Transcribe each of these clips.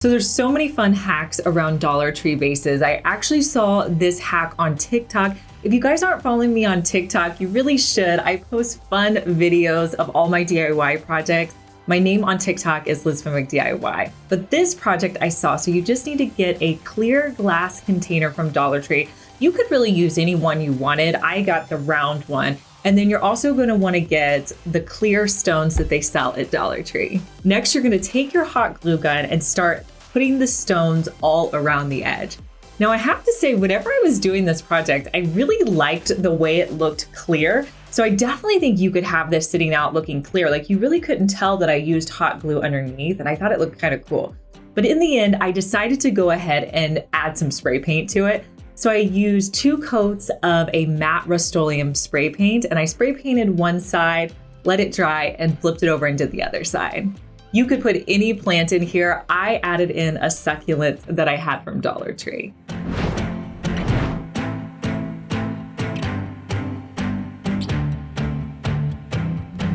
So there's so many fun hacks around Dollar Tree vases. I actually saw this hack on TikTok. If you guys aren't following me on TikTok, you really should. I post fun videos of all my DIY projects. My name on TikTok is Liz Fenwick DIY. But this project I saw, so you just need to get a clear glass container from Dollar Tree. You could really use any one you wanted. I got the round one. And then you're also going to want to get the clear stones that they sell at Dollar Tree. Next, you're going to take your hot glue gun and start putting the stones all around the edge. Now, I have to say, whenever I was doing this project, I really liked the way it looked clear. So I definitely think you could have this sitting out looking clear. Like, you really couldn't tell that I used hot glue underneath, and I thought it looked kind of cool. But in the end, I decided to go ahead and add some spray paint to it. So I used 2 coats of a matte Rust-Oleum spray paint, and I spray painted one side, let it dry, and flipped it over into the other side. You could put any plant in here. I added in a succulent that I had from Dollar Tree.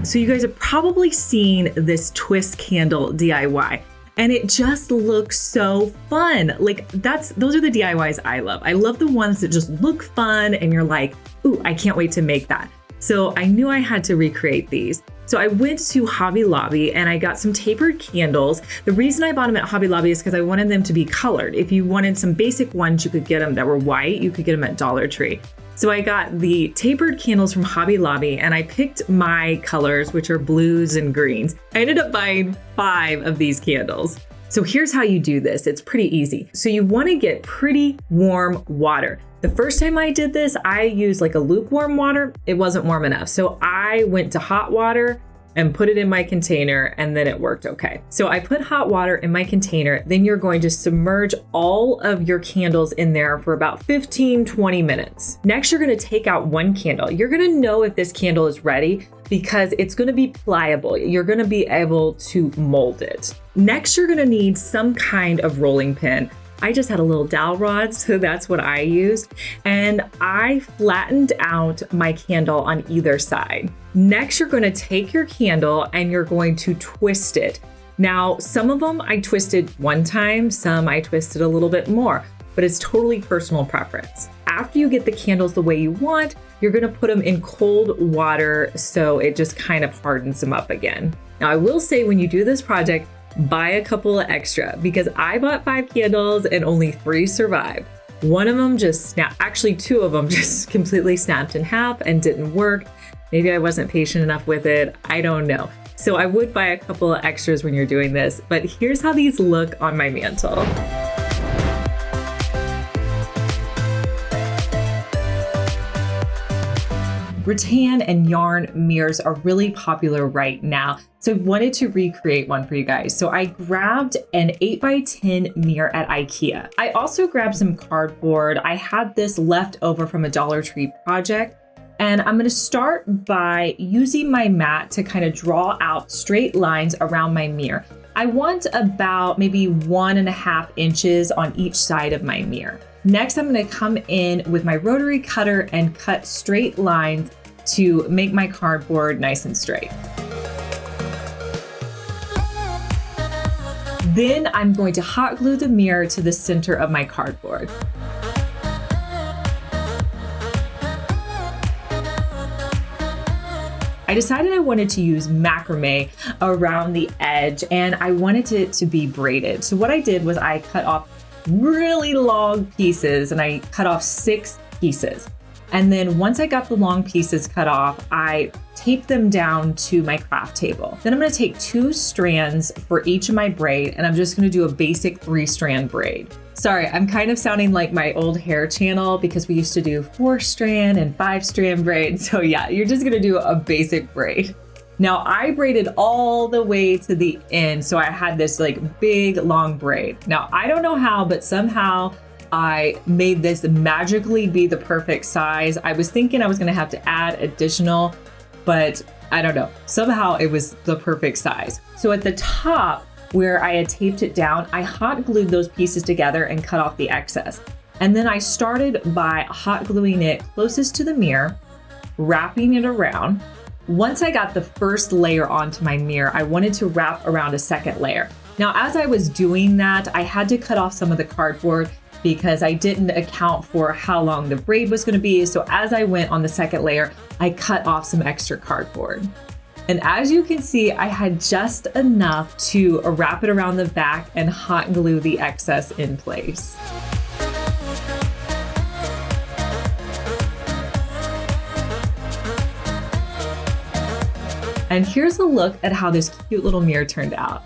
So you guys have probably seen this twist candle DIY. And it just looks so fun. Like those are the DIYs I love. I love the ones that just look fun and you're like, ooh, I can't wait to make that. So I knew I had to recreate these. So I went to Hobby Lobby and I got some tapered candles. The reason I bought them at Hobby Lobby is because I wanted them to be colored. If you wanted some basic ones, you could get them that were white. You could get them at Dollar Tree. So I got the tapered candles from Hobby Lobby and I picked my colors, which are blues and greens. I ended up buying 5 of these candles. So here's how you do this. It's pretty easy. So you want to get pretty warm water. The first time I did this, I used like a lukewarm water. It wasn't warm enough. So I went to hot water and put it in my container, and then it worked okay. So I put hot water in my container, then you're going to submerge all of your candles in there for about 15-20 minutes. Next, you're gonna take out one candle. You're gonna know if this candle is ready because it's gonna be pliable. You're gonna be able to mold it. Next, you're gonna need some kind of rolling pin. I just had a little dowel rod, so that's what I used. And I flattened out my candle on either side. Next, you're going to take your candle and you're going to twist it. Now, some of them I twisted one time, some I twisted a little bit more, but it's totally personal preference. After you get the candles the way you want, you're going to put them in cold water so it just kind of hardens them up again. Now, I will say when you do this project, buy a couple of extra because I bought 5 candles and only 3 survived. One of them just snapped, actually 2 of them just completely snapped in half and didn't work. Maybe I wasn't patient enough with it. I don't know. So I would buy a couple of extras when you're doing this, but here's how these look on my mantle. Rattan and yarn mirrors are really popular right now. So I wanted to recreate one for you guys. So I grabbed an 8x10 mirror at IKEA. I also grabbed some cardboard. I had this left over from a Dollar Tree project. And I'm gonna start by using my mat to kind of draw out straight lines around my mirror. I want about maybe 1.5 inches on each side of my mirror. Next, I'm gonna come in with my rotary cutter and cut straight lines to make my cardboard nice and straight. Then I'm going to hot glue the mirror to the center of my cardboard. I decided I wanted to use macrame around the edge and I wanted it to be braided. So what I did was I cut off really long pieces and I cut off 6 pieces. And then once I got the long pieces cut off, I taped them down to my craft table. Then I'm gonna take 2 strands for each of my braid and I'm just gonna do a basic 3-strand braid. Sorry, I'm kind of sounding like my old hair channel because we used to do 4-strand and 5-strand braids. So yeah, you're just gonna do a basic braid. Now I braided all the way to the end. So I had this like big long braid. Now I don't know how, but somehow I made this magically be the perfect size. I was thinking I was gonna have to add additional, but I don't know. Somehow it was the perfect size. So at the top where I had taped it down, I hot glued those pieces together and cut off the excess. And then I started by hot gluing it closest to the mirror, wrapping it around. Once I got the first layer onto my mirror, I wanted to wrap around a second layer. Now, as I was doing that, I had to cut off some of the cardboard because I didn't account for how long the braid was going to be. So as I went on the second layer, I cut off some extra cardboard. And as you can see, I had just enough to wrap it around the back and hot glue the excess in place. And here's a look at how this cute little mirror turned out.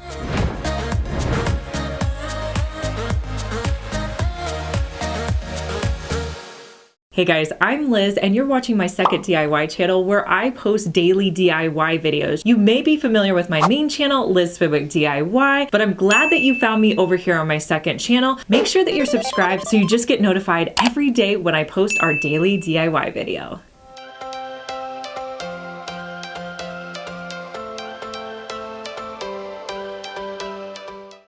Hey guys, I'm Liz and you're watching my second DIY channel where I post daily DIY videos. You may be familiar with my main channel, Liz Fenwick DIY, but I'm glad that you found me over here on my second channel. Make sure that you're subscribed so you just get notified every day when I post our daily DIY video.